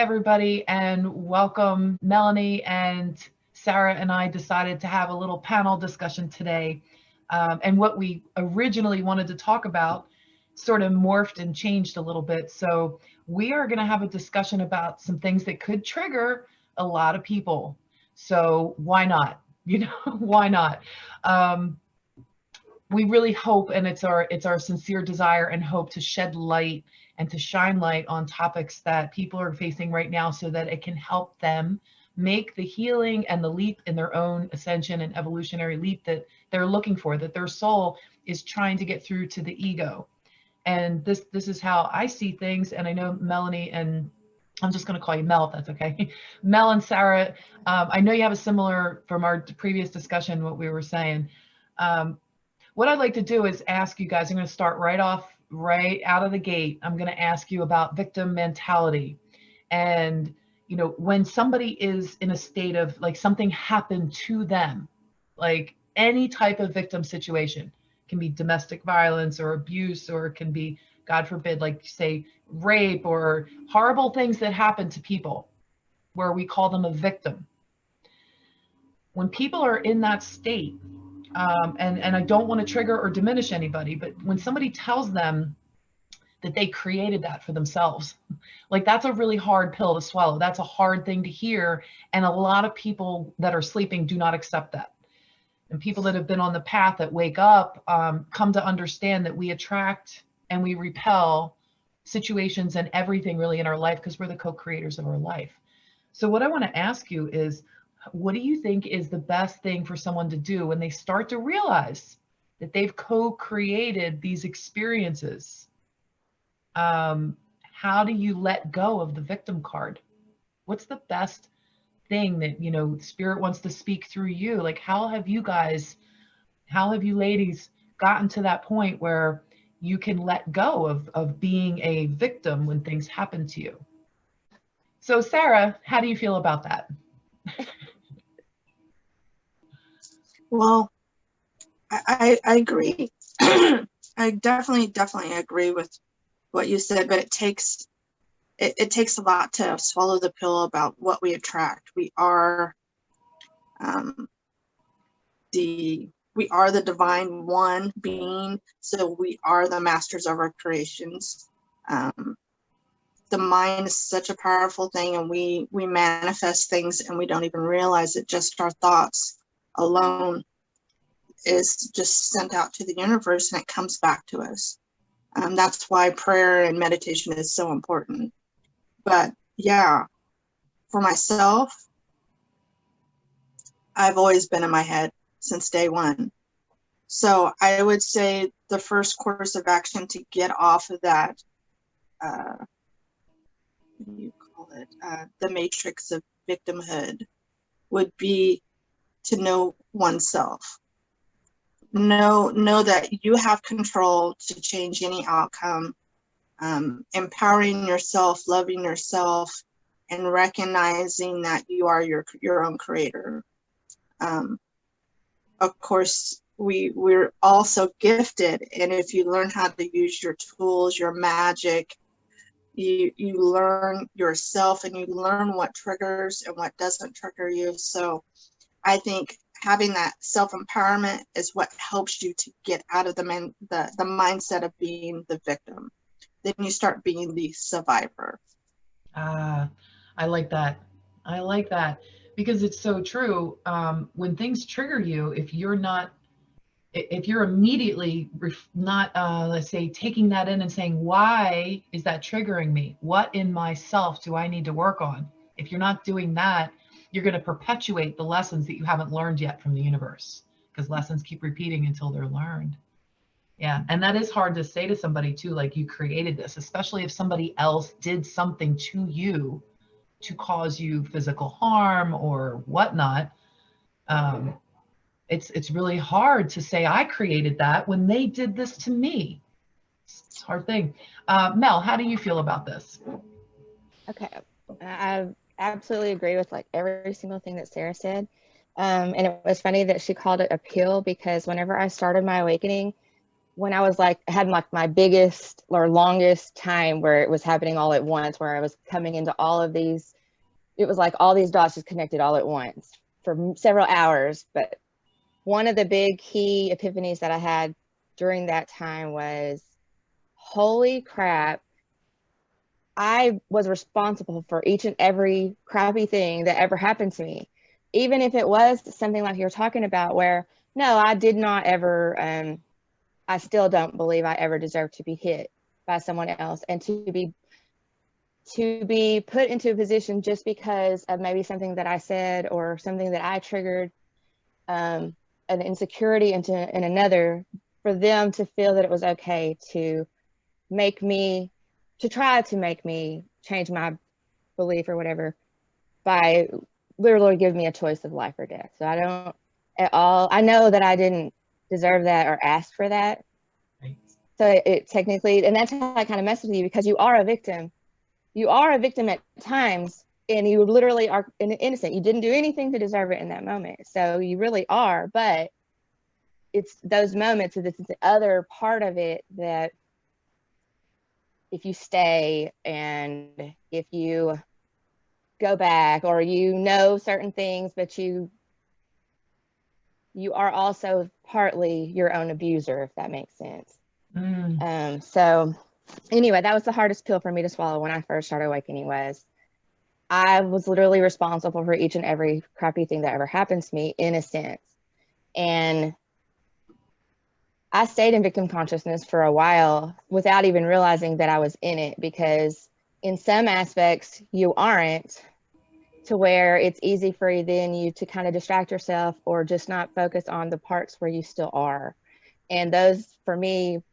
everybody, and welcome. Melanie and Sara and I decided to have a little panel discussion today. And what we originally wanted to talk about sort of morphed and changed a little bit. So we are going to have a discussion about some things that could trigger a lot of people. So why not? Why not? We really hope, and it's our sincere desire and hope to shed light and to shine light on topics that people are facing right now so that it can help them make the healing and the leap in their own ascension and evolutionary leap that they're looking for, that their soul is trying to get through to the ego. And this is how I see things. And I know Melanie, and I'm just going to call you Mel, if that's okay. Mel and Sara, I know you have a similar, from our previous discussion, what we were saying. What I'd like to do is ask you guys, I'm going to start right out of the gate. I'm going to ask you about victim mentality. And, when somebody is in a state of like something happened to them, like any type of victim situation, it can be domestic violence or abuse, or it can be, God forbid, like say rape or horrible things that happen to people where we call them a victim. When people are in that state, and I don't want to trigger or diminish anybody, but when somebody tells them that they created that for themselves, like that's a really hard pill to swallow. That's a hard thing to hear. And a lot of people that are sleeping do not accept that. And people that have been on the path that wake up come to understand that we attract and we repel situations and everything really in our life because we're the co-creators of our life. So what I want to ask you is, what do you think is the best thing for someone to do when they start to realize that they've co-created these experiences? How do you let go of the victim card? What's the best thing that, Spirit wants to speak through you? Like, how have you ladies gotten to that point where you can let go of being a victim when things happen to you? So Sara, how do you feel about that? Well, I agree. I definitely agree with what you said, but it takes a lot to swallow the pill about what we attract. We are the divine one being, so we are the masters of our creations. The mind is such a powerful thing, and we manifest things and we don't even realize it. Just our thoughts alone is just sent out to the universe and it comes back to us. That's why prayer and meditation is so important. But yeah, for myself, I've always been in my head since day one. So I would say the first course of action to get off of that, what do you call it, the matrix of victimhood, would be to know oneself. Know that you have control to change any outcome, empowering yourself, loving yourself, and recognizing that you are your own creator. Of course, we're also gifted, and if you learn how to use your tools, your magic, you learn yourself, and you learn what triggers and what doesn't trigger you. So I think having that self-empowerment is what helps you to get out of the mindset of being the victim. Then you start being the survivor. I like that. I like that because it's so true. When things trigger you, if you're immediately not, let's say, taking that in and saying, why is that triggering me? What in myself do I need to work on? If you're not doing that, you're going to perpetuate the lessons that you haven't learned yet from the universe, because lessons keep repeating until they're learned. Yeah. And that is hard to say to somebody too, like, you created this, especially if somebody else did something to you to cause you physical harm or whatnot. It's really hard to say I created that when they did this to me. It's a hard thing. Mel, how do you feel about this? Okay. I absolutely agree with like every single thing that Sara said. And it was funny that she called it a pill, because whenever I started my awakening, when I was like, had like my biggest or longest time where it was happening all at once, where I was coming into all of these, it was like all these dots just connected all at once for several hours. But one of the big key epiphanies that I had during that time was, holy crap, I was responsible for each and every crappy thing that ever happened to me. Even if it was something like you're talking about, where no, I did not ever, I still don't believe I ever deserved to be hit by someone else, and to be put into a position just because of maybe something that I said or something that I triggered, an insecurity in another, for them to feel that it was okay to try to make me change my belief or whatever, by literally giving me a choice of life or death. So I don't at all, I know that I didn't deserve that or ask for that. Right. So it technically, and that's how I kind of mess with you, because you are a victim. You are a victim at times, and you literally are innocent. You didn't do anything to deserve it in that moment. So you really are, but it's those moments, it's the other part of it, that if you stay and if you go back, or you know certain things, but you are also partly your own abuser, if that makes sense. So anyway, that was the hardest pill for me to swallow when I first started awakening. Was I was literally responsible for each and every crappy thing that ever happened to me, in a sense. And I stayed in victim consciousness for a while without even realizing that I was in it, because in some aspects you aren't, to where it's easy for you to kind of distract yourself or just not focus on the parts where you still are. And those, for me,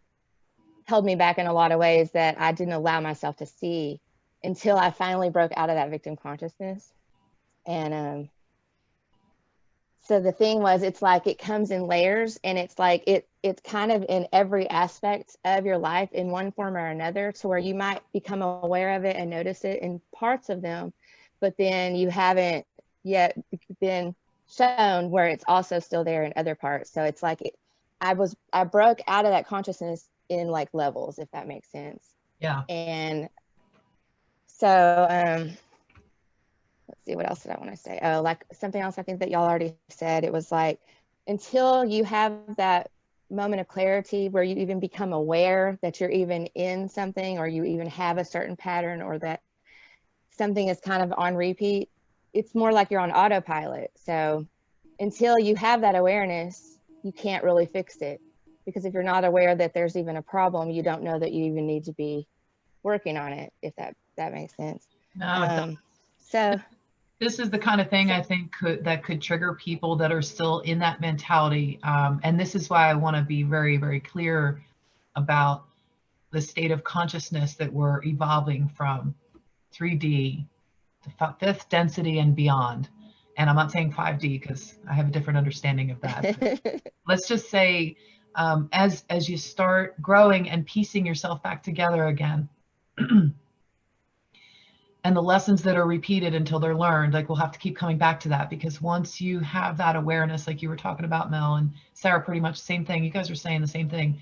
held me back in a lot of ways that I didn't allow myself to see until I finally broke out of that victim consciousness. And so the thing was, it's like it comes in layers, and it's like it's kind of in every aspect of your life in one form or another, to where you might become aware of it and notice it in parts of them, but then you haven't yet been shown where it's also still there in other parts. So it's like I broke out of that consciousness in like levels, if that makes sense. Yeah. And so let's see, what else did I want to say? Oh, like something else I think that y'all already said. It was like, until you have that moment of clarity where you even become aware that you're even in something, or you even have a certain pattern, or that something is kind of on repeat, it's more like you're on autopilot. So until you have that awareness, you can't really fix it, because if you're not aware that there's even a problem, you don't know that you even need to be working on it, if that makes sense. No, so this is the kind of thing I think could trigger people that are still in that mentality. And this is why I want to be very, very clear about the state of consciousness that we're evolving from 3D to fifth density and beyond. And I'm not saying 5D, because I have a different understanding of that. Let's just say, as you start growing and piecing yourself back together again, and the lessons that are repeated until they're learned, like we'll have to keep coming back to that, because once you have that awareness, like you were talking about, Mel and Sarah, pretty much the same thing, you guys are saying the same thing,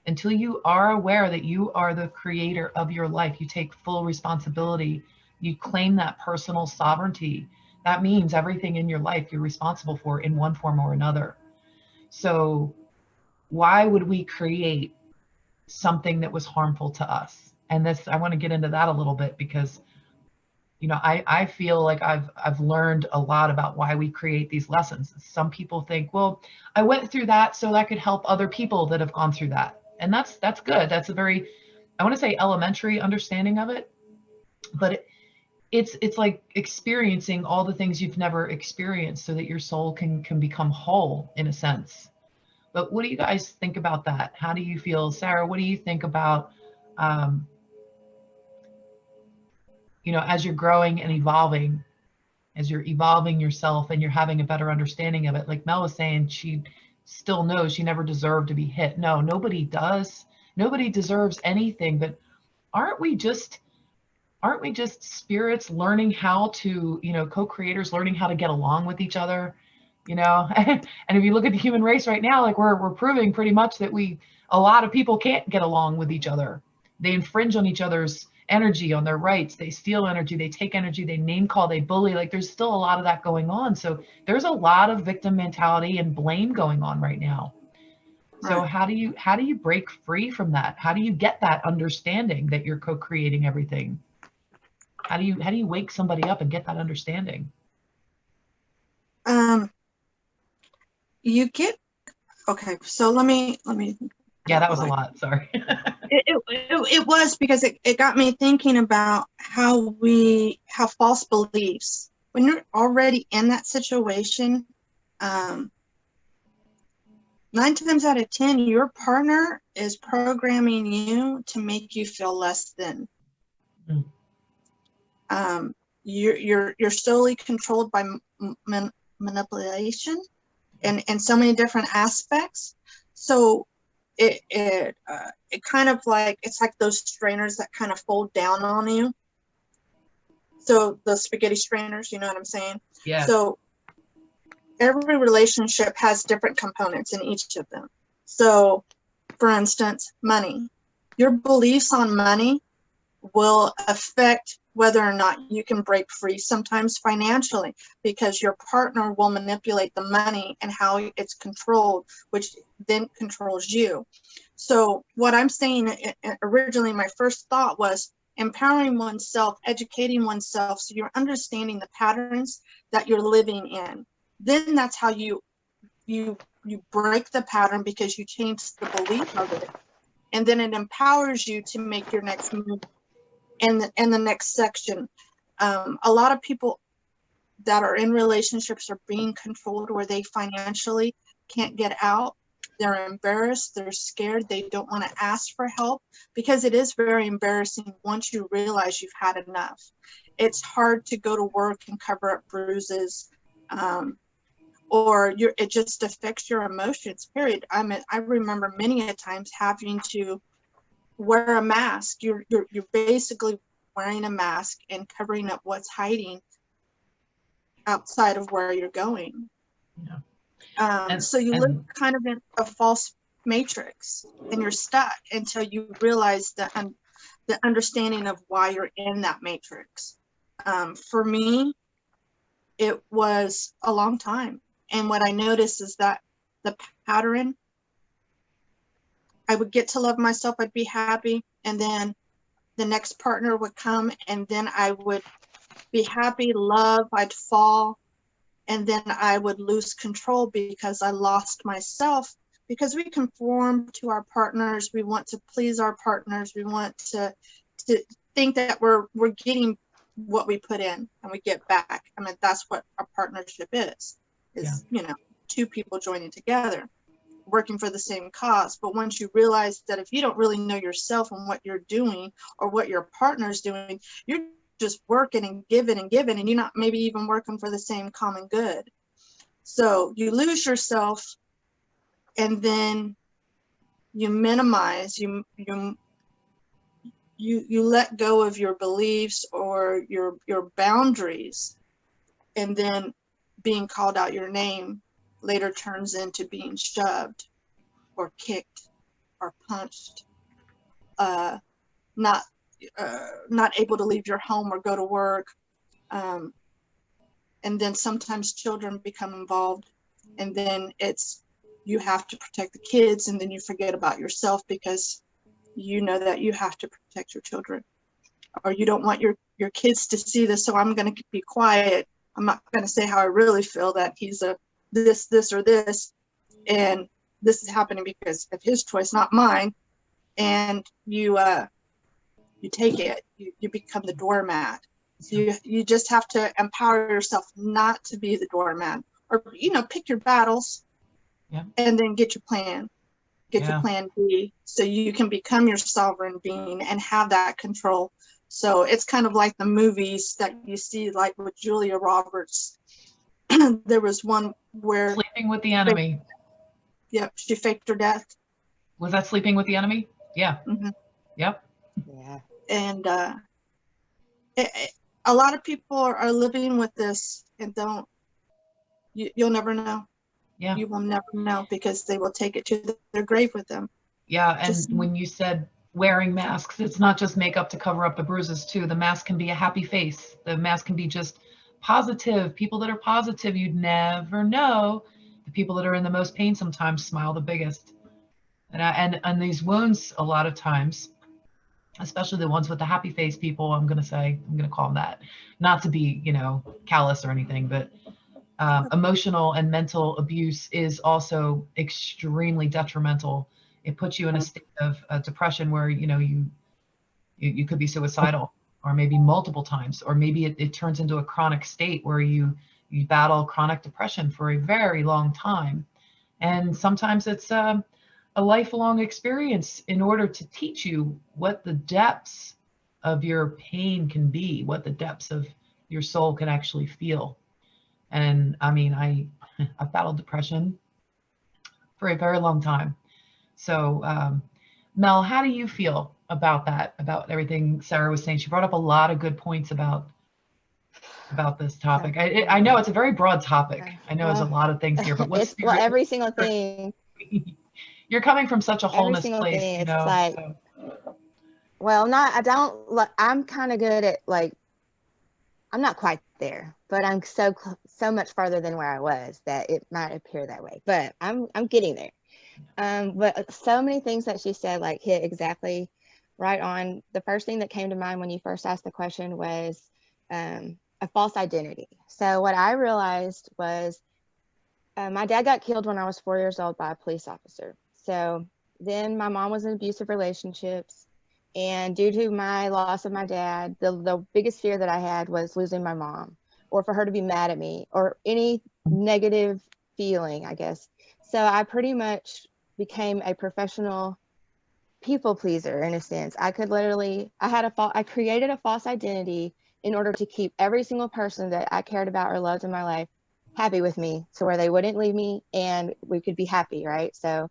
until you are aware that you are the creator of your life, you take full responsibility, you claim that personal sovereignty, that means everything in your life you're responsible for in one form or another. So why would we create something that was harmful to us? And this, I want to get into that a little bit, because I feel like I've learned a lot about why we create these lessons. Some people think, well, I went through that so that could help other people that have gone through that. And that's good. That's a very, I want to say, elementary understanding of it. But it's like experiencing all the things you've never experienced, so that your soul can become whole, in a sense. But what do you guys think about that? How do you feel? Sarah, what do you think about as you're growing and evolving, as you're evolving yourself and you're having a better understanding of it? Like Mel was saying, she still knows she never deserved to be hit. No, nobody does. Nobody deserves anything. But aren't we just spirits learning how to, co-creators learning how to get along with each other? And if you look at the human race right now, like we're proving pretty much that a lot of people can't get along with each other. They infringe on each other's energy, on their rights. They steal energy, they take energy, they name call, they bully. Like there's still a lot of that going on. So there's a lot of victim mentality and blame going on right now. So Right. how do you break free from that? How do you get that understanding that you're co-creating everything? How do you wake somebody up and get that understanding? You get, okay, so let me Yeah, that was a lot. Sorry. it was, because it got me thinking about how we have false beliefs when you're already in that situation. 9 times out of 10, your partner is programming you to make you feel less than. You're solely controlled by manipulation and so many different aspects. So it kind of like, it's like those strainers that kind of fold down on you. So the spaghetti strainers, you know what I'm saying? Yeah. So every relationship has different components in each of them. So for instance, money. Your beliefs on money will affect whether or not you can break free, sometimes financially, because your partner will manipulate the money and how it's controlled, which then controls you. So what I'm saying, originally my first thought was empowering oneself, educating oneself, so you're understanding the patterns that you're living in. Then that's how you break the pattern, because you change the belief of it, and then it empowers you to make your next move in the next section. A lot of people that are in relationships are being controlled where they financially can't get out. They're embarrassed, they're scared, they don't want to ask for help, because it is very embarrassing once you realize you've had enough. It's hard to go to work and cover up bruises, or it just affects your emotions, period. I remember many a times having to wear a mask. You're basically wearing a mask and covering up what's hiding outside of where you're going. Yeah. So you live kind of in a false matrix, and you're stuck until you realize the understanding of why you're in that matrix. For me, it was a long time. And what I noticed is that the pattern, I would get to love myself, I'd be happy, and then the next partner would come, and then I would be happy, love, I'd fall, and then I would lose control because I lost myself, because we conform to our partners. We want to please our partners. We want to think that we're getting what we put in and we get back. I mean, that's what a partnership is, you know, two people joining together, working for the same cause. But once you realize that if you don't really know yourself and what you're doing or what your partner's doing, you're just working and giving, and you're not maybe even working for the same common good. So you lose yourself, and then you minimize, you let go of your beliefs or your boundaries, and then being called out your name later turns into being shoved or kicked or punched, not able to leave your home or go to work. And then sometimes children become involved, and then you have to protect the kids, and then you forget about yourself because you know that you have to protect your children, or you don't want your kids to see this, so I'm going to be quiet. I'm not going to say how I really feel, that he's a this or this, and this is happening because of his choice, not mine. And you take it. You become the doormat. So you just have to empower yourself not to be the doormat, or pick your battles, and then get your plan. Get your plan B, so you can become your sovereign being and have that control. So it's kind of like the movies that you see, like with Julia Roberts. There was one where Sleeping with the Enemy. She faked her death. Was that Sleeping with the Enemy? Yeah. Mm-hmm. Yep. Yeah. And a lot of people are living with this and you'll never know. Yeah. You will never know, because they will take it to their grave with them. Yeah, and when you said wearing masks, it's not just makeup to cover up the bruises too. The mask can be a happy face. The mask can be just positive. People that are positive, you'd never know. The people that are in the most pain sometimes smile the biggest. And these wounds, a lot of times, especially the ones with the happy face people, I'm going to call them that, not to be, callous or anything, but emotional and mental abuse is also extremely detrimental. It puts you in a state of depression where, you could be suicidal, or maybe multiple times, or maybe it turns into a chronic state where you battle chronic depression for a very long time. And sometimes it's a lifelong experience in order to teach you what the depths of your pain can be, what the depths of your soul can actually feel. And I mean, I've battled depression for a very long time. So, Mel, how do you feel about that, about everything Sara was saying? She brought up a lot of good points about this topic. I know it's a very broad topic. I know there's a lot of things here, but what's every single thing. You're coming from such a wholeness place, thing, you know. Like, so. Well, I'm kind of good at, like, I'm not quite there, but I'm so much farther than where I was that it might appear that way. But I'm getting there. But so many things that she said, like, hit exactly right on. The first thing that came to mind when you first asked the question was a false identity. So what I realized was my dad got killed when I was 4 years old by a police officer. So then my mom was in abusive relationships. And due to my loss of my dad, the biggest fear that I had was losing my mom, or for her to be mad at me, or any negative feeling, I guess. So I pretty much became a professional people pleaser in a sense. I created a false identity in order to keep every single person that I cared about or loved in my life happy with me, to where they wouldn't leave me and we could be happy, right? So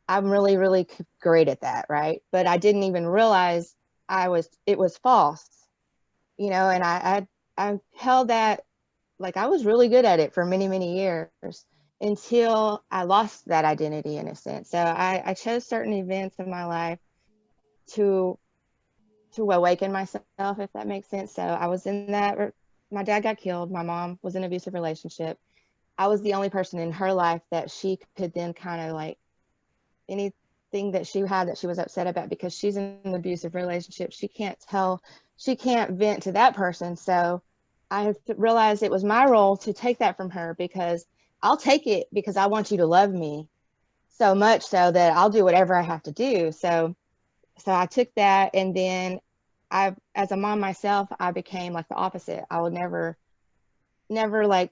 I'm really, really great at that, right? But I didn't even realize it was false, and I held that, like, I was really good at it for many, many years until I lost that identity in a sense. So I chose certain events in my life to awaken myself, if that makes sense. So I was in that, my dad got killed, my mom was in an abusive relationship. I was the only person in her life that she could then kind of, like, anything that she had that she was upset about, because she's in an abusive relationship, she can't vent to that person. So I realized it was my role to take that from her, because I'll take it because I want you to love me so much so that I'll do whatever I have to do. So I took that, and then as a mom myself, I became like the opposite. I would never like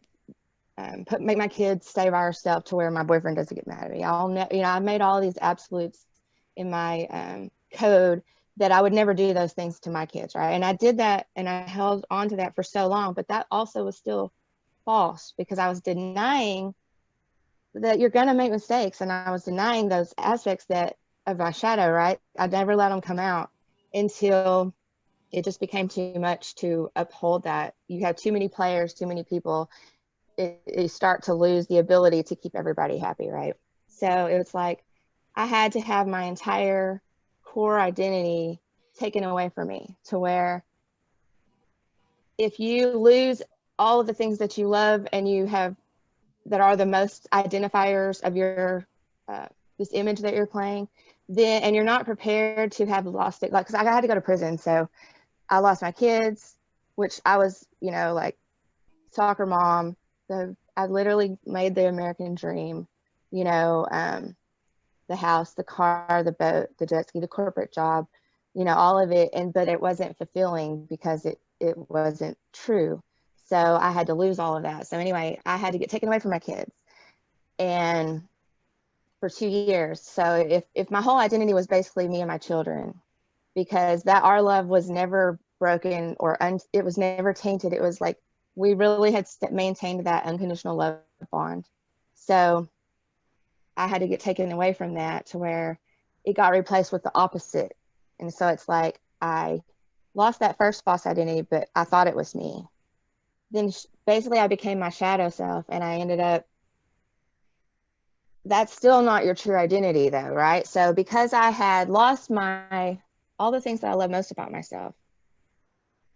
make my kids stay by herself to where my boyfriend doesn't get mad at me. I made all these absolutes in my code that I would never do those things to my kids, right? And I did that, and I held on to that for so long, but that also was still false, because I was denying that you're going to make mistakes, and I was denying those aspects of my shadow, right? I never let them come out until it just became too much to uphold that. You have too many players, too many people, you start to lose the ability to keep everybody happy, right? So it was like I had to have my entire core identity taken away from me, to where if you lose all of the things that you love and you have that are the most identifiers of your this image that you're playing, then, and you're not prepared to have lost it, like, because I had to go to prison, so I lost my kids, which I was, like, soccer mom. I literally made the American dream, the house, the car, the boat, the jet ski, the corporate job, all of it. But it wasn't fulfilling because it wasn't true. So I had to lose all of that. So anyway, I had to get taken away from my kids, and for 2 years. So if my whole identity was basically me and my children, because that our love was never broken, or it was never tainted. It was like we really had maintained that unconditional love bond. So I had to get taken away from that, to where it got replaced with the opposite. And so it's like I lost that first false identity, but I thought it was me. Then basically I became my shadow self, and I ended up that's still not your true identity though, right? So because I had lost all the things that I love most about myself,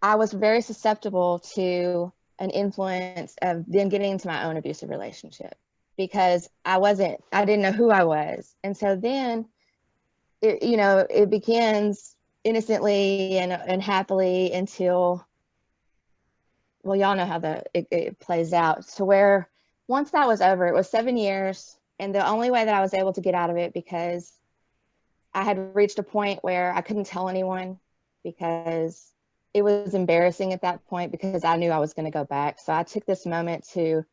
I was very susceptible to an influence of then getting into my own abusive relationship, because I didn't know who I was. And so then it begins innocently and happily until, well, y'all know how it plays out, to where once that was over, it was 7 years. And the only way that I was able to get out of it, because I had reached a point where I couldn't tell anyone, because it was embarrassing at that point, because I knew I was going to go back. So I took this moment to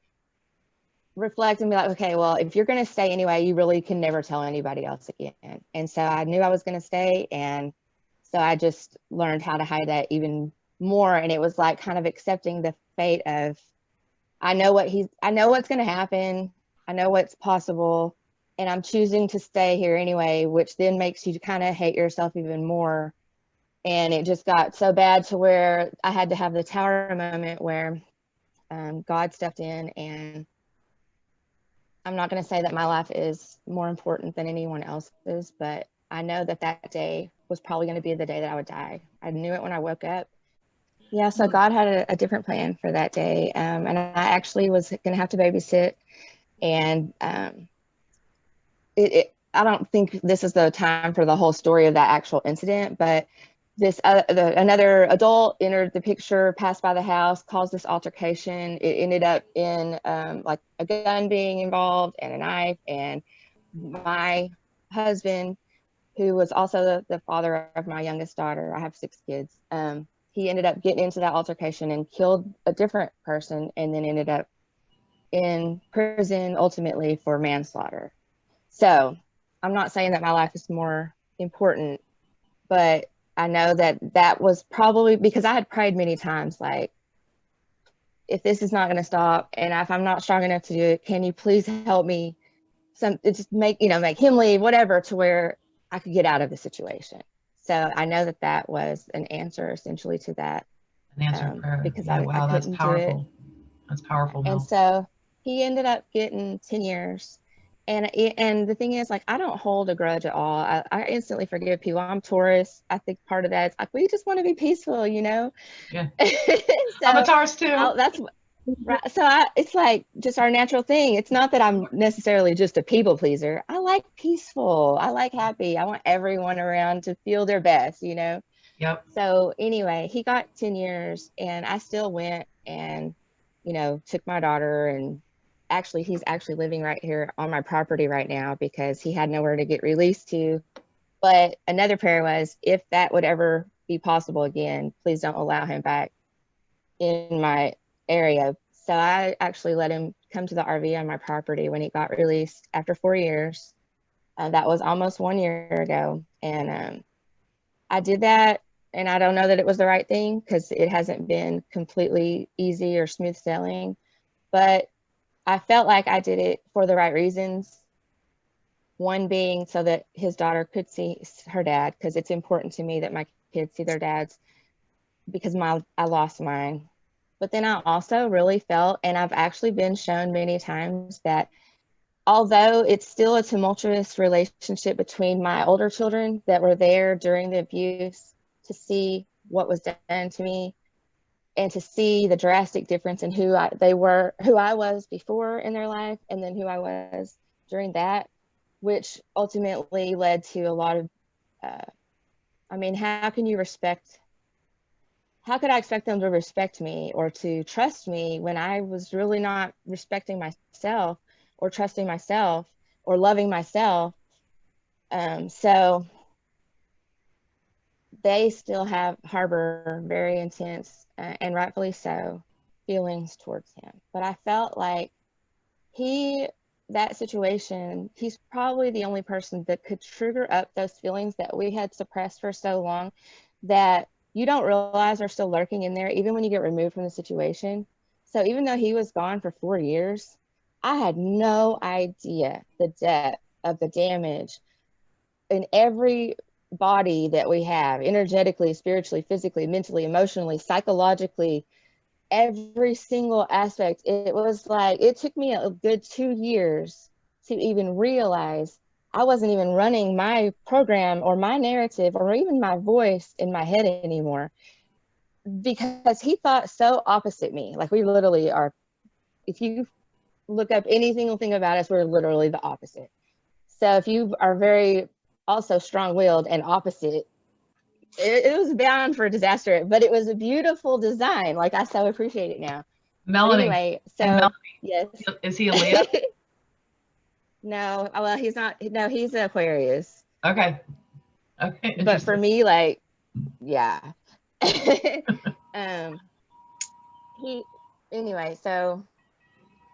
reflect and be like, okay, well, if you're going to stay anyway, you really can never tell anybody else again. And so I knew I was going to stay. And so I just learned how to hide that even more. And it was like kind of accepting the fate of, I know what's going to happen. I know what's possible. And I'm choosing to stay here anyway, which then makes you kind of hate yourself even more. And it just got so bad to where I had to have the tower moment where God stepped in. And I'm not going to say that my life is more important than anyone else's, but I know that day was probably going to be the day that I would die. I knew it when I woke up. Yeah, so God had a different plan for that day. And I actually was going to have to babysit. And I don't think this is the time for the whole story of that actual incident, but another adult entered the picture, passed by the house, caused this altercation. It ended up in like a gun being involved and a knife. And my husband, who was also the father of my youngest daughter, I have 6 kids, he ended up getting into that altercation and killed a different person, and then ended up in prison ultimately for manslaughter. So I'm not saying that my life is more important, but I know that was probably because I had prayed many times, like, if this is not going to stop, and if I'm not strong enough to do it, can you please help me? Just make him leave, whatever, to where I could get out of the situation. So I know that was an answer essentially to that. An answered prayer. Because yeah, wow, that's powerful. Do it. That's powerful, Mel. And so he ended up getting 10 years. And the thing is, like, I don't hold a grudge at all. I instantly forgive people. I'm Taurus. I think part of that is like, we just want to be peaceful, Yeah. So I'm a Taurus too. That's right. So it's like just our natural thing. It's not that I'm necessarily just a people pleaser. I like peaceful. I like happy. I want everyone around to feel their best, Yep. So anyway, he got 10 years, and I still went and, took my daughter, and he's actually living right here on my property right now because he had nowhere to get released to. But another prayer was, if that would ever be possible again, please don't allow him back in my area. So I actually let him come to the RV on my property when he got released after 4 years. That was almost 1 year ago. And I did that. And I don't know that it was the right thing, because it hasn't been completely easy or smooth sailing. But I felt like I did it for the right reasons. One being so that his daughter could see her dad, because it's important to me that my kids see their dads, because I lost mine. But then I also really felt, and I've actually been shown many times, that although it's still a tumultuous relationship between my older children that were there during the abuse, to see what was done to me and to see the drastic difference in who I was before in their life, and then who I was during that, which ultimately led to a lot of, how could I expect them to respect me or to trust me when I was really not respecting myself or trusting myself or loving myself? So they still harbor very intense, and rightfully so, feelings towards him. But I felt like that situation, he's probably the only person that could trigger up those feelings that we had suppressed for so long, that you don't realize are still lurking in there, even when you get removed from the situation. So even though he was gone for 4 years, I had no idea the depth of the damage in every body that we have, energetically, spiritually, physically, mentally, emotionally, psychologically, every single aspect. It was like, it took me a good 2 years to even realize I wasn't even running my program or my narrative or even my voice in my head anymore, because he thought so opposite me. Like, we literally are, if you look up any single thing about us, we're literally the opposite. So if you are very also strong-willed and opposite, it was bound for disaster, but it was a beautiful design. Like, I so appreciate it now. Melanie. But anyway, so Melanie, yes. is he a Leo? No, well, he's not. No, he's an Aquarius. Okay. But for me, like, yeah. Anyway, so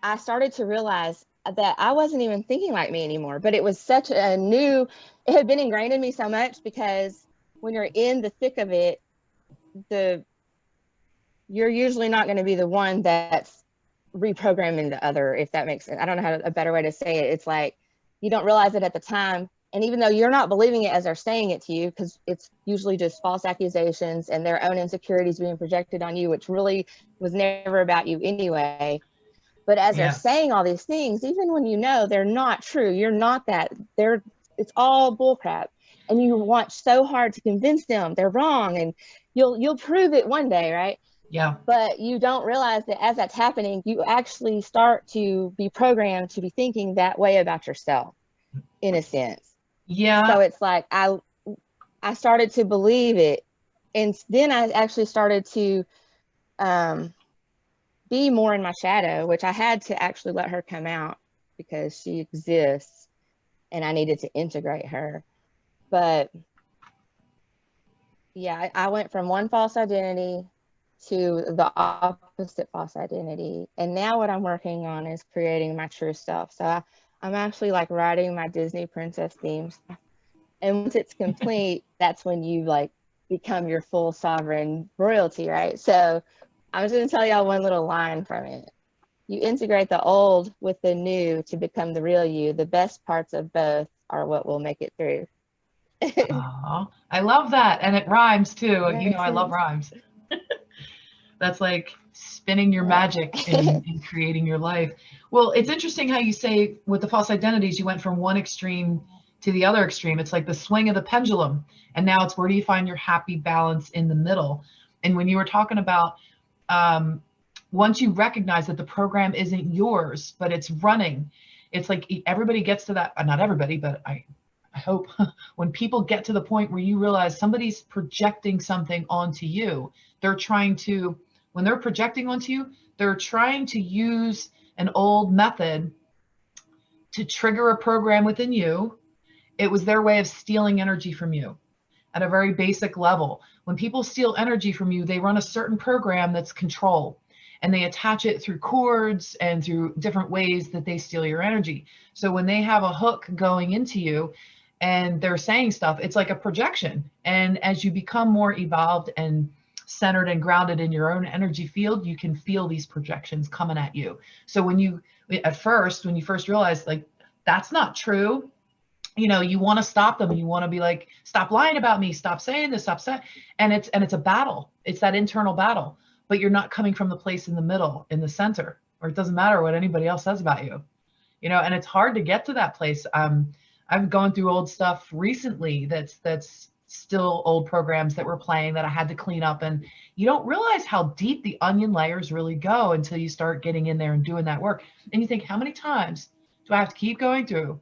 I started to realize that I wasn't even thinking like me anymore, but it was such a new, it had been ingrained in me so much, because when you're in the thick of it, you're usually not going to be the one that's reprogramming the other, if that makes sense. I don't know how a better way to say it. It's like, you don't realize it at the time. And even though you're not believing it as they're saying it to you, because it's usually just false accusations and their own insecurities being projected on you, which really was never about you anyway. But as they're saying all these things, even when you know they're not true, you're not that, it's all bullcrap. And you want so hard to convince them they're wrong, and you'll prove it one day, right? Yeah. But you don't realize that as that's happening, you actually start to be programmed to be thinking that way about yourself, in a sense. Yeah. So it's like I started to believe it, and then I actually started to be more in my shadow, which I had to actually let her come out because she exists and I needed to integrate her. But yeah, I went from one false identity to the opposite false identity. And now what I'm working on is creating my true self. So I'm actually like writing my Disney princess themes. And once it's complete, that's when you like become your full sovereign royalty, right? So I'm just going to tell y'all one little line from it. You integrate the old with the new to become the real you. The best parts of both are what will make it through. Oh, I love that. And it rhymes too. You know, I love rhymes. That's like spinning your magic in creating your life. Well, it's interesting how you say with the false identities, you went from one extreme to the other extreme. It's like the swing of the pendulum. And now it's, where do you find your happy balance in the middle? And when you were talking about, once you recognize that the program isn't yours, but it's running, it's like everybody gets to that, not everybody, but I hope when people get to the point where you realize somebody's projecting something onto you, they're trying to, when they're projecting onto you, they're trying to use an old method to trigger a program within you. It was their way of stealing energy from you at a very basic level. When people steal energy from you, they run a certain program that's control, and they attach it through cords and through different ways that they steal your energy. So when they have a hook going into you and they're saying stuff, it's like a projection. And as you become more evolved and centered and grounded in your own energy field, you can feel these projections coming at you. So when you first realize, like, that's not true, you know, you want to stop them. You want to be like, stop lying about me, stop saying this, stop saying, and it's a battle. It's that internal battle, but you're not coming from the place in the middle, in the center, or it doesn't matter what anybody else says about you, you know. And it's hard to get to that place. I've gone through old stuff recently that's still old programs that we're playing that I had to clean up, and you don't realize how deep the onion layers really go until you start getting in there and doing that work. And you think, how many times do I have to keep going through,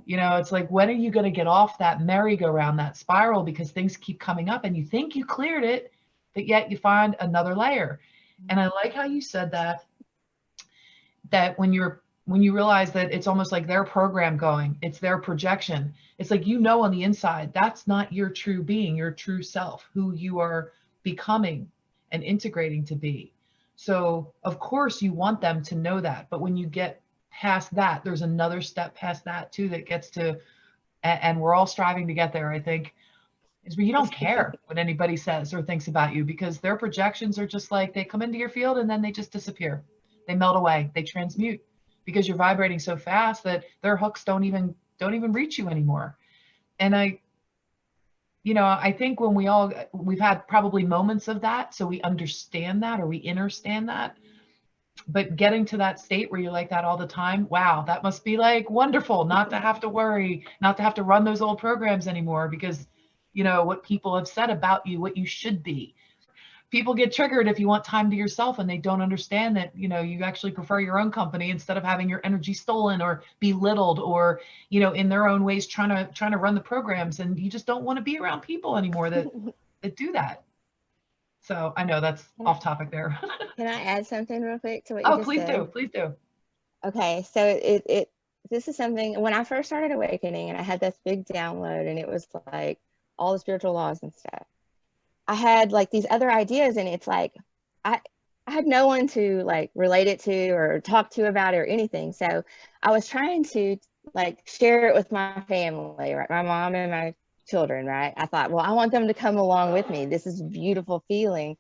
you know? It's like, when are you going to get off that merry-go-round, that spiral? Because things keep coming up and you think you cleared it, but yet you find another layer. And I like how you said that when you realize that it's almost like their program going, it's their projection. It's like, you know, on the inside, that's not your true being, your true self, who you are becoming and integrating to be. So of course you want them to know that. But when you get past that, there's another step past that too, that gets to, and we're all striving to get there, I think, is where you don't care what anybody says or thinks about you, because their projections are just like, they come into your field and then they just disappear. They melt away, they transmute, because you're vibrating so fast that their hooks don't even reach you anymore. And I think when we've had probably moments of that, so we understand that, or we understand that. but getting to that state where you're like that all the time, wow, that must be like wonderful, not to have to worry, not to have to run those old programs anymore, because you know what people have said about you, what you should be. People get triggered if you want time to yourself and they don't understand that, you know, you actually prefer your own company instead of having your energy stolen or belittled, or, you know, in their own ways trying to run the programs, and you just don't want to be around people anymore that do that. So I know that's off topic there. Can I add something real quick to what you Oh, just please said? do. Please do. Okay, so this is something, when I first started awakening and I had this big download and it was like all the spiritual laws and stuff, I had like these other ideas, and it's like I had no one to like relate it to or talk to about it or anything. So I was trying to like share it with my family, right? My mom and my children, right? I thought, well, I want them to come along with me. This is a beautiful feeling.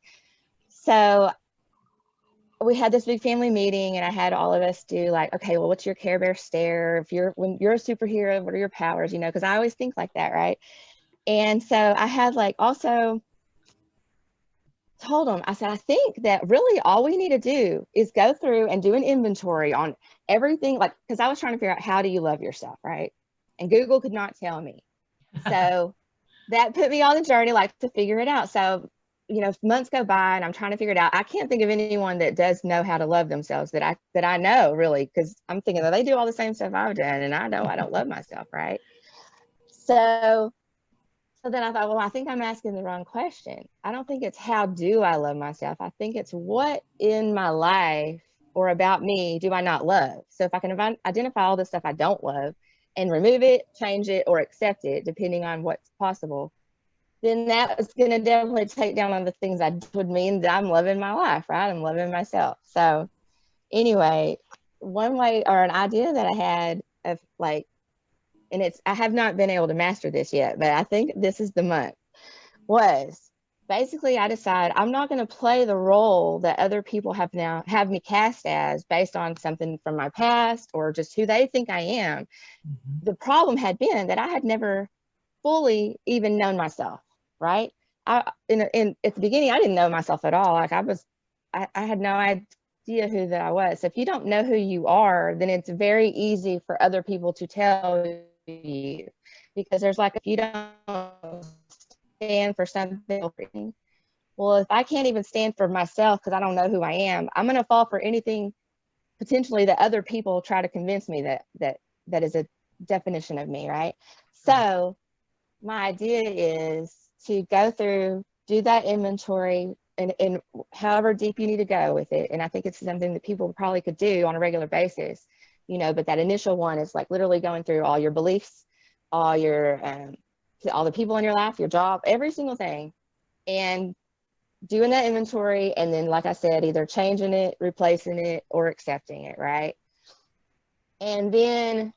So we had this big family meeting, and I had all of us do like, okay, well, what's your Care Bear stare? When you're a superhero, what are your powers? You know, because I always think like that, right? And so I had like also told them, I said, I think that really all we need to do is go through and do an inventory on everything, like, because I was trying to figure out, how do you love yourself, right? And Google could not tell me. So that put me on the journey, like, to figure it out. So, you know, months go by and I'm trying to figure it out. I can't think of anyone that does know how to love themselves that I know, really, because I'm thinking that they do all the same stuff I've done, and I know I don't love myself, right? So then I thought, well, I think I'm asking the wrong question. I don't think it's how do I love myself. I think it's what in my life or about me do I not love. So if I can identify all the stuff I don't love and remove it, change it, or accept it, depending on what's possible, then that is going to definitely take down on the things that would mean that I'm loving my life, right? I'm loving myself. So anyway, one way or an idea that I had of like, and I have not been able to master this yet, but I think this is the month, was basically I decided I'm not going to play the role that other people have me cast as based on something from my past or just who they think I am. Mm-hmm. The problem had been that I had never fully even known myself, right? At the beginning, I didn't know myself at all. Like I had no idea who that I was. So if you don't know who you are, then it's very easy for other people to tell you, because there's like, if you don't stand for something, well, if I can't even stand for myself because I don't know who I am, I'm going to fall for anything potentially that other people try to convince me that is a definition of me, right? So my idea is to go through, do that inventory, and however deep you need to go with it. And I think it's something that people probably could do on a regular basis, you know, but that initial one is like literally going through all your beliefs, all the people in your life, your job, every single thing, and doing that inventory. And then, like I said, either changing it, replacing it, or accepting it, right? And then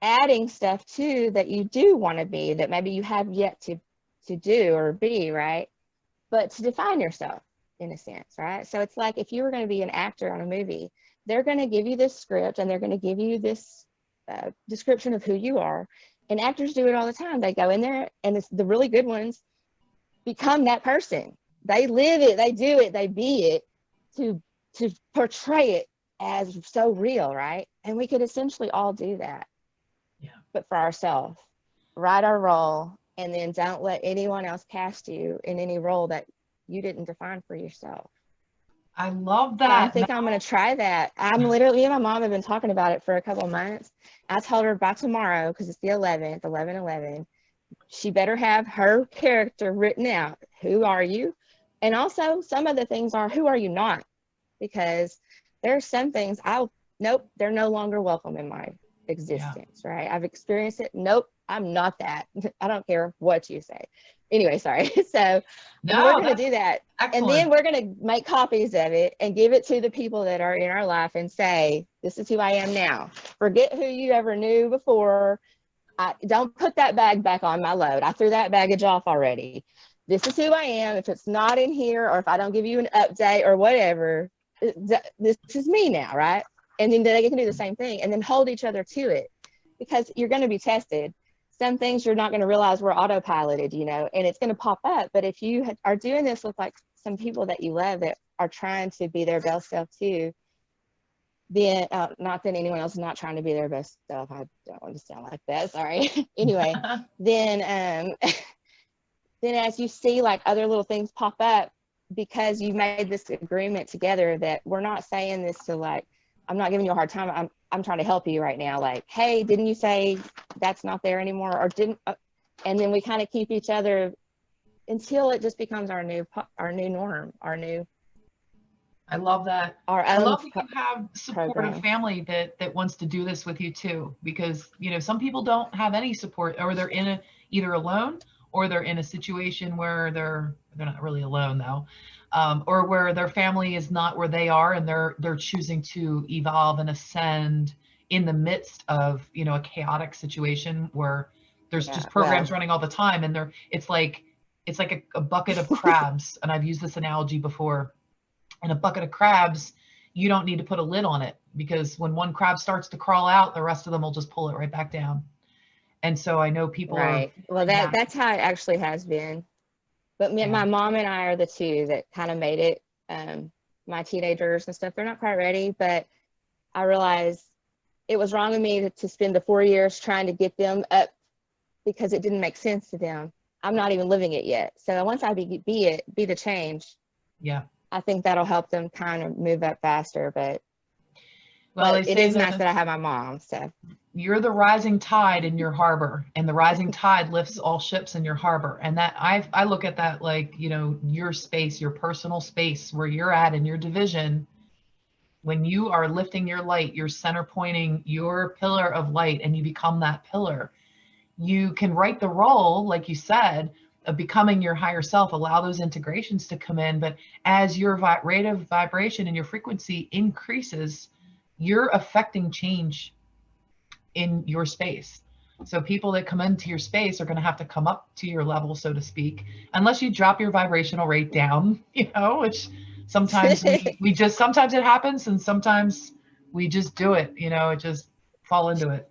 adding stuff too that you do want to be, that maybe you have yet to do or be, right? But to define yourself in a sense, right? So it's like if you were going to be an actor on a movie, they're going to give you this script and they're going to give you this description of who you are. And actors do it all the time. They go in there, and it's the really good ones become that person. They live it, they do it, they be it to portray it as so real, right? And we could essentially all do that. Yeah. But for ourselves, write our role, and then don't let anyone else cast you in any role that you didn't define for yourself. I love that. So I think I'm going to try that. I'm literally, me and my mom have been talking about it for a couple of months. I told her by tomorrow, because it's the 11th, 11/11, she better have her character written out. Who are you? And also some of the things are, who are you not? Because there are some things nope, they're no longer welcome in my existence, yeah. Right? I've experienced it. Nope, I'm not that. I don't care what you say. Anyway, sorry. So we're going to do that. Excellent. And then we're going to make copies of it and give it to the people that are in our life and say, this is who I am now. Forget who you ever knew before. Don't put that bag back on my load. I threw that baggage off already. This is who I am. If it's not in here, or if I don't give you an update or whatever, this is me now, right? And then they can do the same thing and then hold each other to it, because you're going to be tested. Some things you're not going to realize were autopiloted, you know, and it's going to pop up. But if you are doing this with like some people that you love, that are trying to be their best self too, then not that anyone else is not trying to be their best self. I don't want to sound like that. Sorry. Anyway, then then as you see like other little things pop up, because you made this agreement together that we're not saying this to like, I'm not giving you a hard time. I'm trying to help you right now. Like, hey, didn't you say that's not there anymore? Or didn't, and then we kind of keep each other until it just becomes our new norm, our new. I love that. I love that you have supportive family that wants to do this with you too, because, you know, some people don't have any support, or they're in either alone, or they're in a situation where they're not really alone though, or where their family is not where they are, and they're choosing to evolve and ascend in the midst of, you know, a chaotic situation where there's just programs running all the time, and it's like a bucket of crabs. And I've used this analogy before. In a bucket of crabs, you don't need to put a lid on it, because when one crab starts to crawl out, the rest of them will just pull it right back down. And so I know people right. Well, that's how it actually has been. But my mom and I are the two that kind of made it. My teenagers and stuff, they're not quite ready, but I realized it was wrong of me to spend the 4 years trying to get them up, because it didn't make sense to them. I'm not even living it yet. So once I be the change, I think that'll help them kind of move up faster. But it is nice that I have my mom. So you're the rising tide in your harbor, and the rising tide lifts all ships in your harbor. And that I look at that like, you know, your space, your personal space where you're at in your division. When you are lifting your light, you're center pointing your pillar of light, and you become that pillar. You can write the role, like you said, of becoming your higher self, allow those integrations to come in. But as your rate of vibration and your frequency increases, you're affecting change in your space. So people that come into your space are going to have to come up to your level, so to speak, unless you drop your vibrational rate down, you know, which sometimes we just, sometimes it happens, and sometimes we just do it, you know, it just fall into it.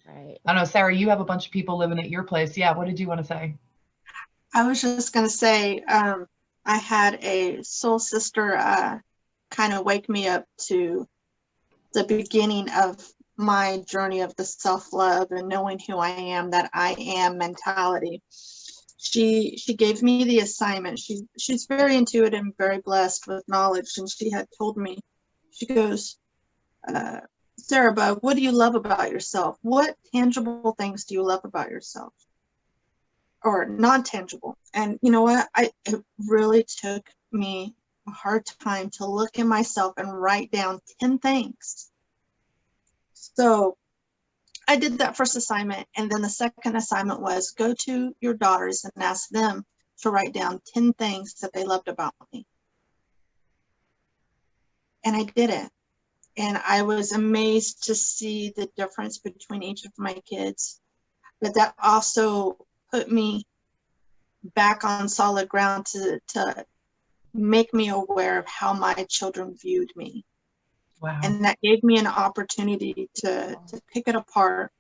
Right. I don't know, Sarah, you have a bunch of people living at your place. Yeah. What did you want to say? I was just going to say, I had a soul sister kind of wake me up to the beginning of my journey of the self-love and knowing who I am, that I am mentality. She gave me the assignment. She's very intuitive and very blessed with knowledge. And she had told me, she goes, Sarah, Bug, what do you love about yourself? What tangible things do you love about yourself? Or non-tangible? And you know what? It really took me a hard time to look in myself and write down 10 things. So I did that first assignment. And then the second assignment was go to your daughters and ask them to write down 10 things that they loved about me. And I did it. And I was amazed to see the difference between each of my kids. But that also put me back on solid ground to make me aware of how my children viewed me. Wow. And that gave me an opportunity to pick it apart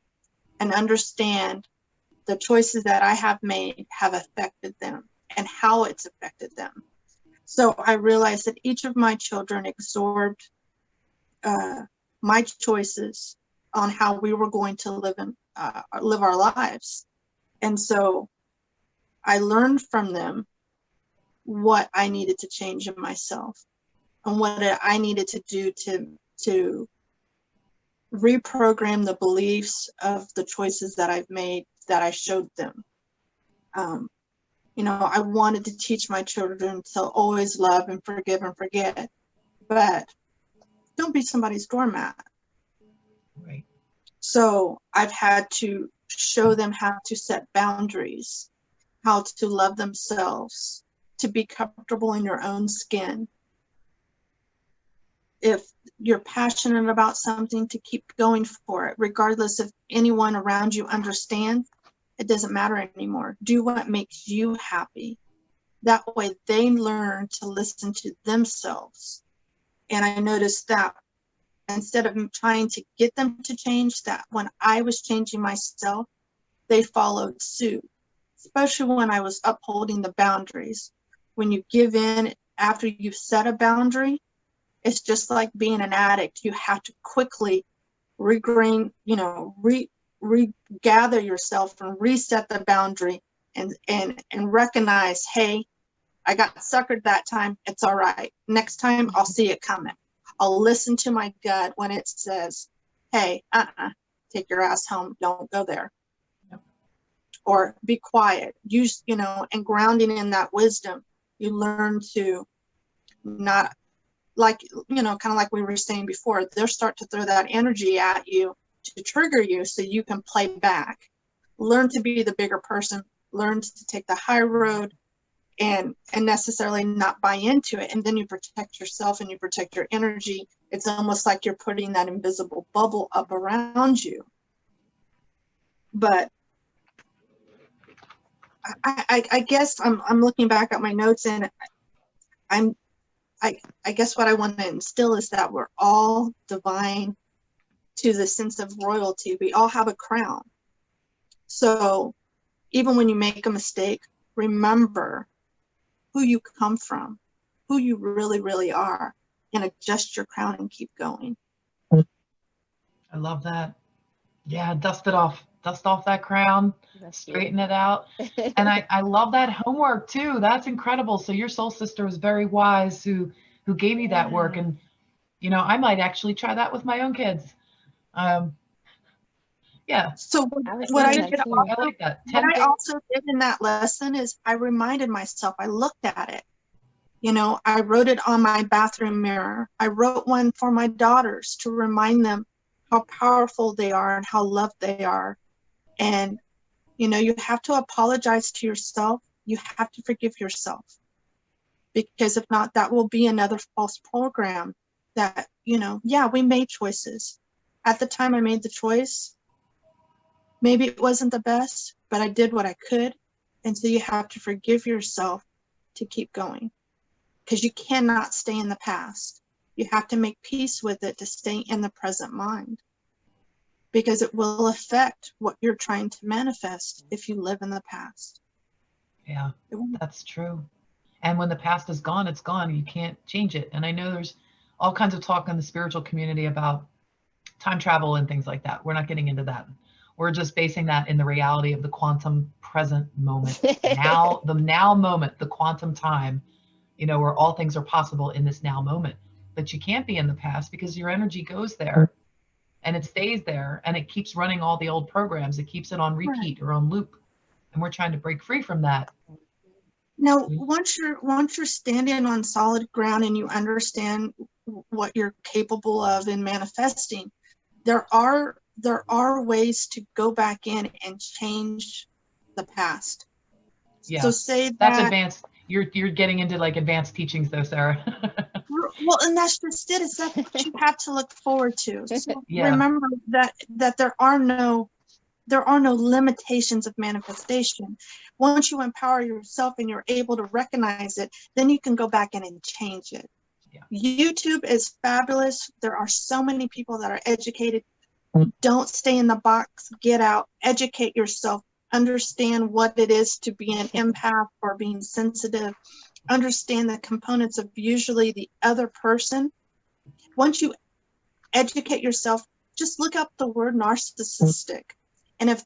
and understand the choices that I have made have affected them and how it's affected them. So I realized that each of my children absorbed my choices on how we were going to live our lives. And so I learned from them what I needed to change in myself and what I needed to do to reprogram the beliefs of the choices that I've made, that I showed them. You know, I wanted to teach my children to always love and forgive and forget, but don't be somebody's doormat. Right. So I've had to show them how to set boundaries, how to love themselves, to be comfortable in your own skin. If you're passionate about something, to keep going for it, regardless if anyone around you understands. It doesn't matter anymore. Do what makes you happy. That way they learn to listen to themselves. And I noticed that instead of trying to get them to change, that when I was changing myself, they followed suit, especially when I was upholding the boundaries. When you give in, after you've set a boundary, it's just like being an addict. You have to quickly regain, regather yourself and reset the boundary and recognize, hey, I got suckered that time. It's all right. Next time I'll see it coming. I'll listen to my gut when it says, hey, take your ass home. Don't go there. Yep. Or be quiet. Use, and grounding in that wisdom, you learn to not, like, kind of like we were saying before, they'll start to throw that energy at you to trigger you so you can play back. Learn to be the bigger person, learn to take the high road and necessarily not buy into it. And then you protect yourself and you protect your energy. It's almost like you're putting that invisible bubble up around you. But I guess I'm looking back at my notes, and I guess what I want to instill is that we're all divine to the sense of royalty. We all have a crown. So even when you make a mistake, remember who you come from, who you really, really are, and adjust your crown and keep going. I love that. Yeah, dust off that crown, straighten it out. And I love that homework too. That's incredible. So your soul sister was very wise who gave you that work. And, I might actually try that with my own kids. Yeah. So what I also did in that lesson is I reminded myself, I looked at it. I wrote it on my bathroom mirror. I wrote one for my daughters to remind them how powerful they are and how loved they are. And, you have to apologize to yourself. You have to forgive yourself. Because if not, that will be another false program that, we made choices. At the time I made the choice, maybe it wasn't the best, but I did what I could. And so you have to forgive yourself to keep going, because you cannot stay in the past. You have to make peace with it to stay in the present mind, because it will affect what you're trying to manifest if you live in the past. Yeah, that's true. And when the past is gone, it's gone. You can't change it. And I know there's all kinds of talk in the spiritual community about time travel and things like that. We're not getting into that. We're just basing that in the reality of the quantum present moment. Now, the now moment, the quantum time, where all things are possible in this now moment. But you can't be in the past because your energy goes there and it stays there and it keeps running all the old programs. It keeps it on repeat or on loop. And we're trying to break free from that. Now, once you're standing on solid ground and you understand what you're capable of in manifesting, there are ways to go back in and change the past. Yeah. So say that's advanced. You're getting into like advanced teachings though, Sarah. Well, and that's just it. Is that what you have to look forward to. So remember that there are no limitations of manifestation. Once you empower yourself and you're able to recognize it, then you can go back in and change it. Yeah. YouTube is fabulous. There are so many people that are educated. Don't stay in the box. Get out. Educate yourself. Understand what it is to be an empath or being sensitive. Understand the components of usually the other person. Once you educate yourself, just look up the word narcissistic. And if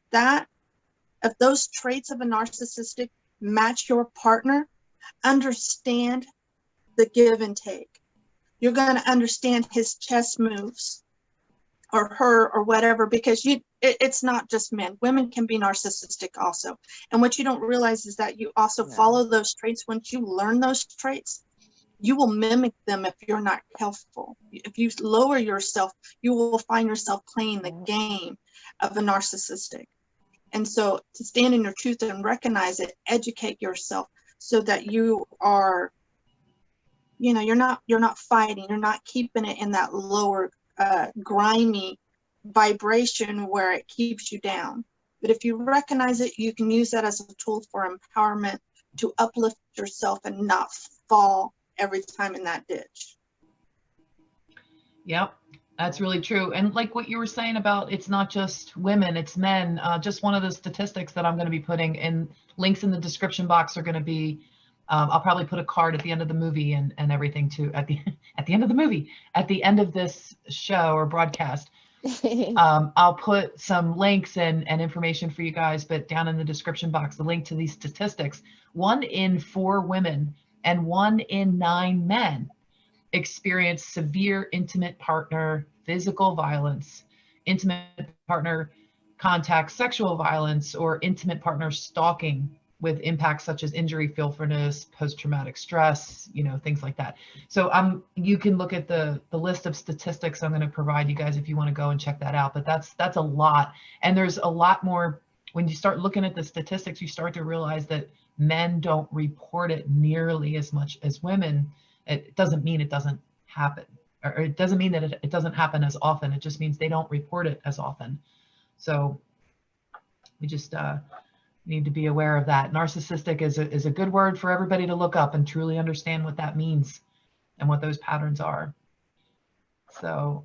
those traits of a narcissistic match your partner, understand the give and take. You're going to understand his chess moves or her or whatever, because it's not just men. Women can be narcissistic also. And what you don't realize is that you also follow those traits. Once you learn those traits, you will mimic them if you're not helpful. If you lower yourself, you will find yourself playing the game of a narcissistic. And so to stand in your truth and recognize it, educate yourself so that you are, you're not fighting, you're not keeping it in that lower grimy vibration where it keeps you down. But if you recognize it, you can use that as a tool for empowerment to uplift yourself and not fall every time in that ditch. Yep, that's really true. And like what you were saying about, it's not just women, it's men. Just one of the statistics that I'm going to be putting in links in the description box are going to be I'll probably put a card at the end of the movie and everything too, at the end of the movie, at the end of this show or broadcast. I'll put some links and information for you guys, but down in the description box, the link to these statistics. 1 in 4 women and 1 in 9 men experience severe intimate partner physical violence, intimate partner contact sexual violence, or intimate partner stalking, with impacts such as injury, fearfulness, post-traumatic stress, things like that. So you can look at the list of statistics I'm going to provide you guys if you want to go and check that out. But that's a lot. And there's a lot more. When you start looking at the statistics, you start to realize that men don't report it nearly as much as women. It doesn't mean it doesn't happen, or it doesn't mean that it doesn't happen as often. It just means they don't report it as often. So we just need to be aware of that. Narcissistic is a good word for everybody to look up and truly understand what that means and what those patterns are. So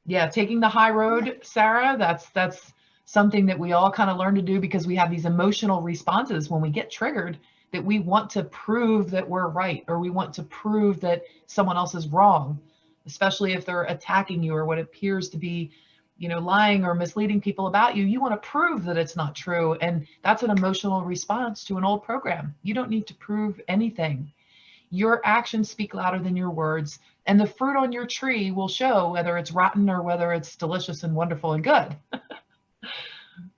yeah, taking the high road, Sara, that's something that we all kind of learn to do, because we have these emotional responses when we get triggered, that we want to prove that we're right, or we want to prove that someone else is wrong, especially if they're attacking you or what appears to be lying or misleading people about you. You want to prove that it's not true. And that's an emotional response to an old program. You don't need to prove anything. Your actions speak louder than your words, and the fruit on your tree will show whether it's rotten or whether it's delicious and wonderful and good.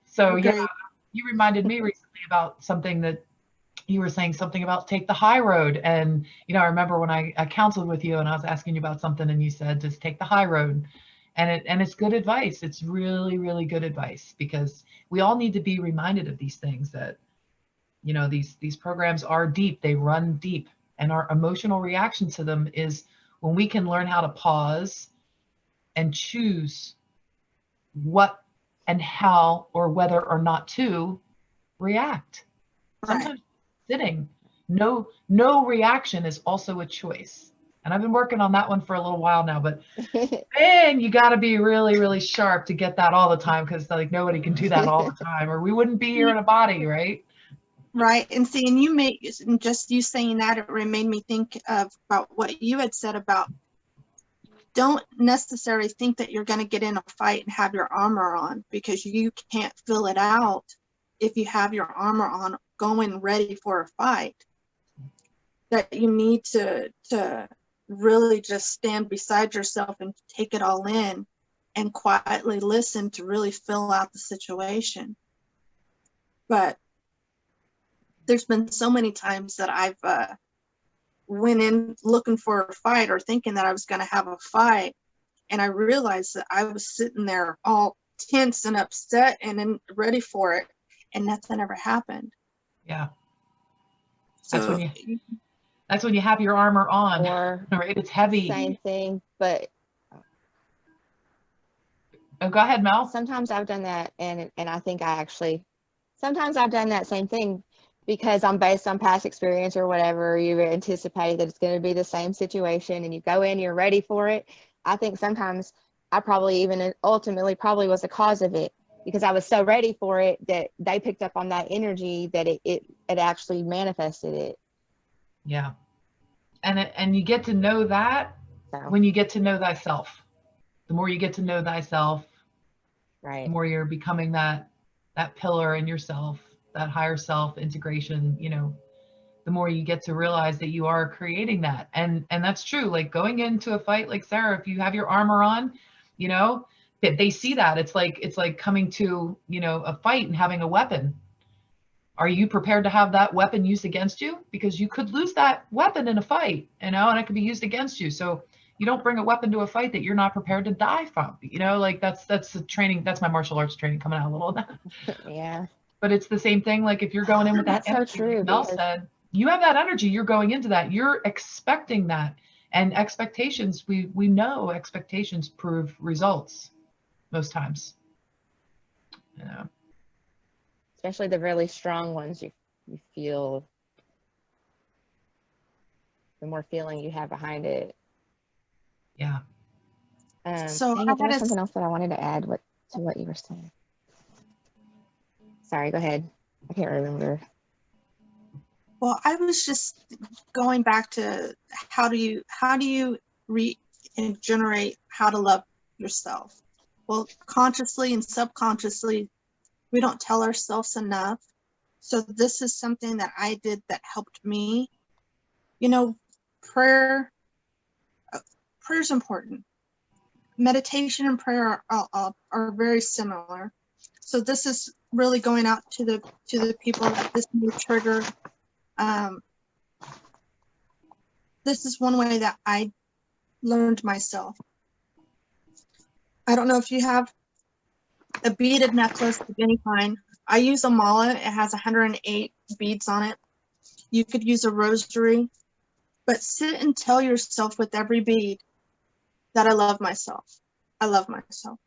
So yeah, you reminded me recently about something that you were saying, something about take the high road. And, I remember when I counseled with you and I was asking you about something, and you said, just take the high road. And it's good advice. It's really, really good advice, because we all need to be reminded of these things, that, these programs are deep, they run deep, and our emotional reaction to them is when we can learn how to pause and choose what and how, or whether or not to react. Right. Sometimes sitting, no reaction is also a choice. And I've been working on that one for a little while now, but man, you got to be really, really sharp to get that all the time, because like nobody can do that all the time, or we wouldn't be here in a body, right? Right. And see, and just you saying that, it made me think about what you had said about, don't necessarily think that you're going to get in a fight and have your armor on, because you can't fill it out if you have your armor on going ready for a fight. That you need to really just stand beside yourself and take it all in and quietly listen to really fill out the situation. But there's been so many times that I've went in looking for a fight, or thinking that I was going to have a fight, and I realized that I was sitting there all tense and upset and then ready for it, and nothing ever happened. Yeah. So that's when you have your armor on, or right? It's heavy. Same thing, but oh, go ahead, Mel. Sometimes I've done that, and I think sometimes I've done that same thing, because I'm based on past experience or whatever. You anticipate that it's going to be the same situation, and you go in, you're ready for it. I think sometimes I probably even ultimately probably was the cause of it, because I was so ready for it that they picked up on that energy that it actually manifested it. Yeah. And you get to know that when you get to know thyself. The more you get to know thyself, right, the more you're becoming that pillar in yourself, that higher self integration, the more you get to realize that you are creating that. And that's true. Like going into a fight, like Sara, if you have your armor on, they see that. It's like coming to, a fight and having a weapon. Are you prepared to have that weapon used against you? Because you could lose that weapon in a fight, and it could be used against you. So you don't bring a weapon to a fight that you're not prepared to die from. Like that's the training. That's my martial arts training coming out a little. Yeah. But it's the same thing. Like if you're going in with that That's energy, so true, like Mel said, you have that energy. You're going into that. You're expecting that, and expectations. We know expectations prove results most times. Especially the really strong ones, you feel, the more feeling you have behind it. Yeah. So there was something else that I wanted to add to what you were saying. Sorry, go ahead. I can't remember. Well, I was just going back to how do you regenerate how to love yourself? Well, consciously and subconsciously, we don't tell ourselves enough. So this is something that I did that helped me. You know, prayer is important. Meditation and prayer are very similar. So this is really going out to the people that this may trigger. This is one way that I learned myself. I don't know if you have a beaded necklace of any kind. I use a mala. It has 108 beads on it. You could use a rosary, but sit and tell yourself with every bead that I love myself. I love myself.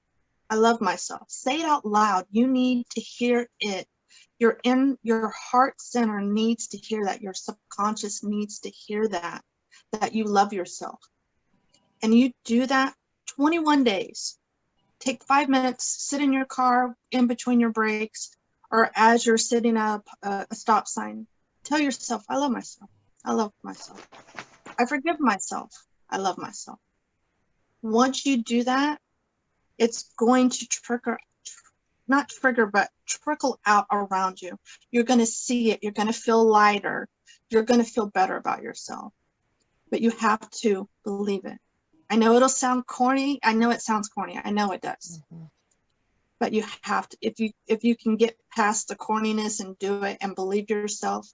I love myself. Say it out loud. You need to hear it. Your heart center needs to hear that. Your subconscious needs to hear that you love yourself. And you do that 21 days. Take 5 minutes, sit in your car in between your breaks, or as you're sitting up a stop sign. Tell yourself, I love myself. I love myself. I forgive myself. I love myself. Once you do that, it's going to trickle out around you. You're going to see it. You're going to feel lighter. You're going to feel better about yourself. But you have to believe it. I know it'll sound corny. I know it sounds corny. I know it does. Mm-hmm. But you have to, if you can get past the corniness and do it and believe yourself,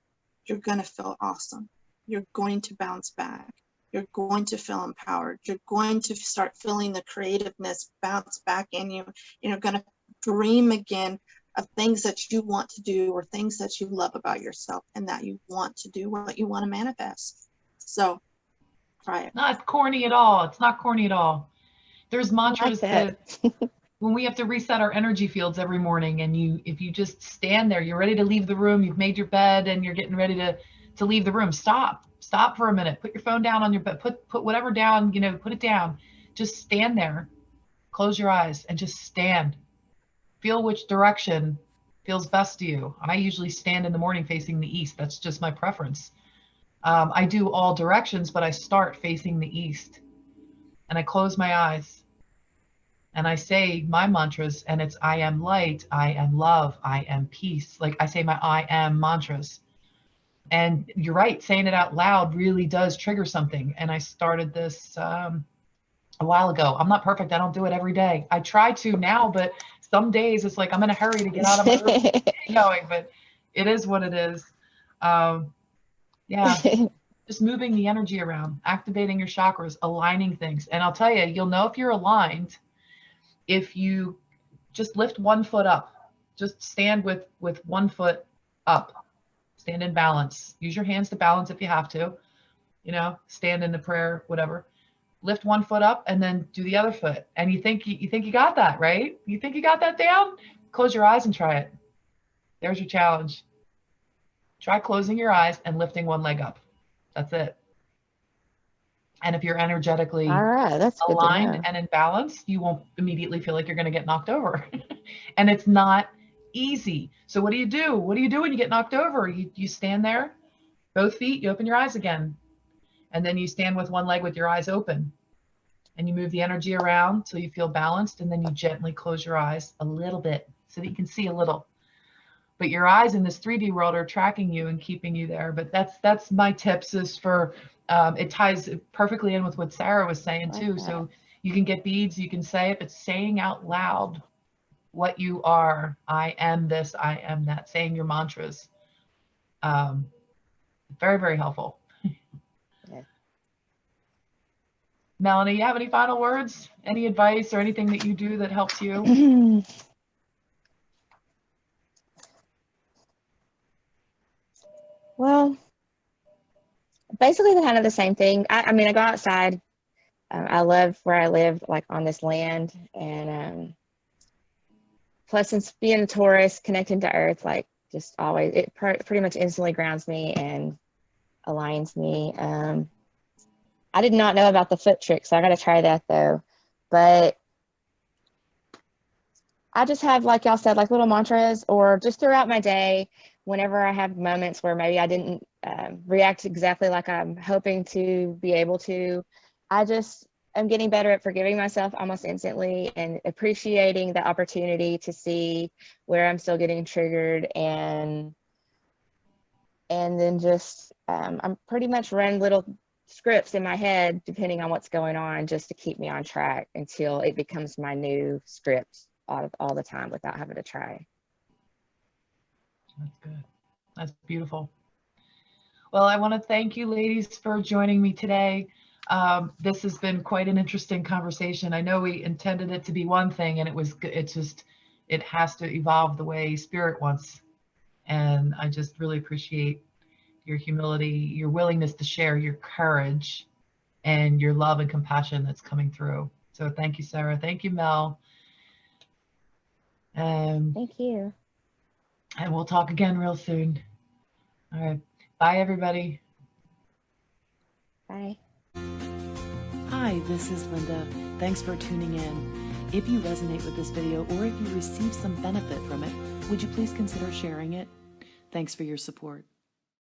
you're going to feel awesome. You're going to bounce back. You're going to feel empowered. You're going to start feeling the creativeness bounce back in you. And you're going to dream again of things that you want to do or things that you love about yourself and that you want to do, what you want to manifest. So try it. Not corny at all. It's not corny at all. There's mantras that when we have to reset our energy fields every morning, and if you just stand there, you're ready to leave the room, you've made your bed and you're getting ready to leave the room. Stop for a minute. Put your phone down on your bed. Put whatever down, put it down. Just stand there. Close your eyes and just stand. Feel which direction feels best to you. I usually stand in the morning facing the east. That's just my preference. I do all directions, but I start facing the east. And I close my eyes. And I say my mantras, and it's I am light, I am love, I am peace. Like I say my I am mantras. And you're right, saying it out loud really does trigger something. And I started this a while ago. I'm not perfect. I don't do it every day. I try to now, but some days it's like I'm in a hurry to get out of my room and get going, but it is what it is. Yeah, just moving the energy around, activating your chakras, aligning things. And I'll tell you, you'll know if you're aligned if you just lift one foot up. Just stand with one foot up. Stand in balance. Use your hands to balance if you have to. Stand in the prayer, whatever. Lift one foot up and then do the other foot. And you think you got that, right? You think you got that down? Close your eyes and try it. There's your challenge. Try closing your eyes and lifting one leg up. That's it. And if you're energetically aligned and in balance, you won't immediately feel like you're going to get knocked over. And it's not easy. So what do you do? What do you do when you get knocked over? You stand there, both feet, you open your eyes again. And then you stand with one leg with your eyes open. And you move the energy around till you feel balanced. And then you gently close your eyes a little bit so that you can see a little. But your eyes in this 3D world are tracking you and keeping you there. But that's my tips is for, it ties perfectly in with what Sara was saying too. So you can get beads, you can say it, but saying out loud what you are. I am this, I am that. Saying your mantras. Very, very helpful. Yeah. Melanie, you have any final words? Any advice or anything that you do that helps you? Well, basically kind of the same thing. I mean, I go outside. I love where I live, like on this land. And plus, since being a Taurus, connecting to Earth, like just always, it pretty much instantly grounds me and aligns me. I did not know about the foot trick, so I got to try that though. But I just have, like y'all said, like little mantras, or just throughout my day, whenever I have moments where maybe I didn't react exactly like I'm hoping to be able to, I'm getting better at forgiving myself almost instantly and appreciating the opportunity to see where I'm still getting triggered, and then just I'm pretty much run little scripts in my head depending on what's going on, just to keep me on track until it becomes my new script all the time without having to try. That's good. That's beautiful. Well, I want to thank you ladies for joining me today. This has been quite an interesting conversation. I know we intended it to be one thing, and it has to evolve the way Spirit wants. And I just really appreciate your humility, your willingness to share, your courage, and your love and compassion that's coming through. So thank you, Sara. Thank you, Mel. Thank you. And we'll talk again real soon. All right. Bye, everybody. Bye. Hi, this is Linda. Thanks for tuning in. If you resonate with this video, or if you receive some benefit from it, would you please consider sharing it? Thanks for your support.